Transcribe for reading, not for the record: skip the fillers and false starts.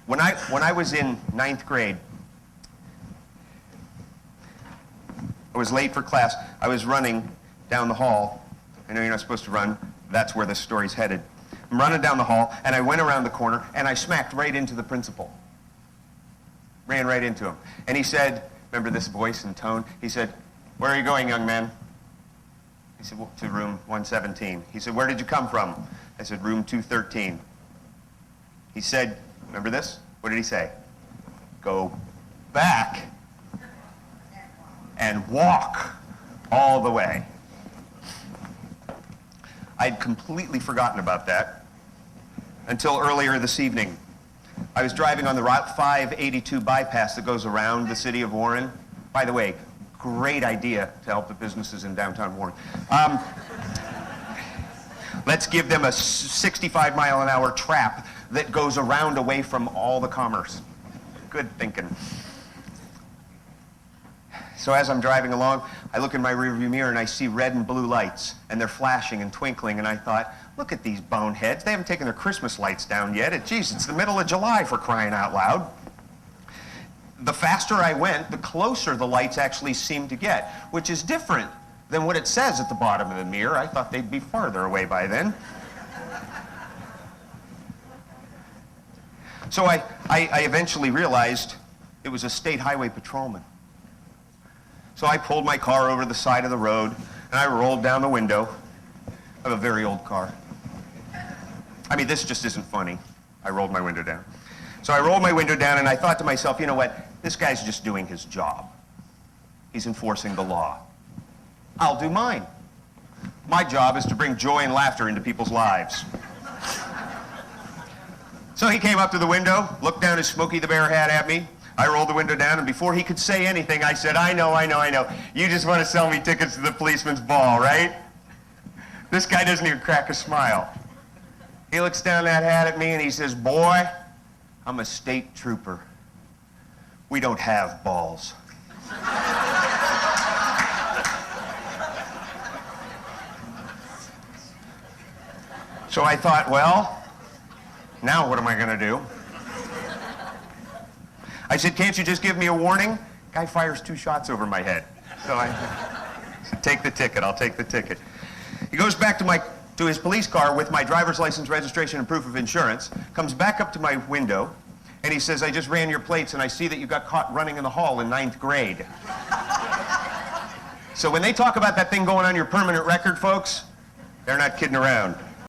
When I was in ninth grade, I was late for class. I was running down the hall. I know you're not supposed to run. That's where this story's headed. I'm running down the hall, and I went around the corner, and I smacked right into the principal. Ran right into him. And he said, remember this voice and tone? He said, "Where are you going, young man?" He said, "Well, to room 117. He said, "Where did you come from?" I said, "Room 213. He said, remember this? What did he say? "Go back and walk all the way." I'd completely forgotten about that until earlier this evening. I was driving on the Route 582 bypass that goes around the city of Warren. By the way, great idea to help the businesses in downtown Warren. Let's give them a 65-mile-an-hour trap that goes around away from all the commerce. Good thinking. So as I'm driving along, I look in my rearview mirror and I see red and blue lights, and they're flashing and twinkling, and I thought, look at these boneheads. They haven't taken their Christmas lights down yet. Geez, it's the middle of July, for crying out loud. The faster I went, the closer the lights actually seemed to get, which is different than what it says at the bottom of the mirror. I thought they'd be farther away by then. So I eventually realized it was a state highway patrolman. So I pulled my car over to the side of the road, and I rolled down the window. I have a very old car. I mean, this just isn't funny. I rolled my window down. So I rolled my window down, and I thought to myself, you know what? This guy's just doing his job. He's enforcing the law. I'll do mine. My job is to bring joy and laughter into people's lives. So he came up to the window, looked down his Smokey the Bear hat at me. I rolled the window down, and before he could say anything, I said, I know. You just want to sell me tickets to the policeman's ball, right? This guy doesn't even crack a smile. He looks down that hat at me, and he says, "Boy, I'm a state trooper. We don't have balls." So I thought, well, now what am I going to do? I said, "Can't you just give me a warning?" Guy fires 2 shots over my head. So I said, "Take the ticket. I'll take the ticket." He goes back to his police car with my driver's license, registration, and proof of insurance, comes back up to my window, and he says, "I just ran your plates, and I see that you got caught running in the hall in 9th grade. So when they talk about that thing going on your permanent record, folks, they're not kidding around.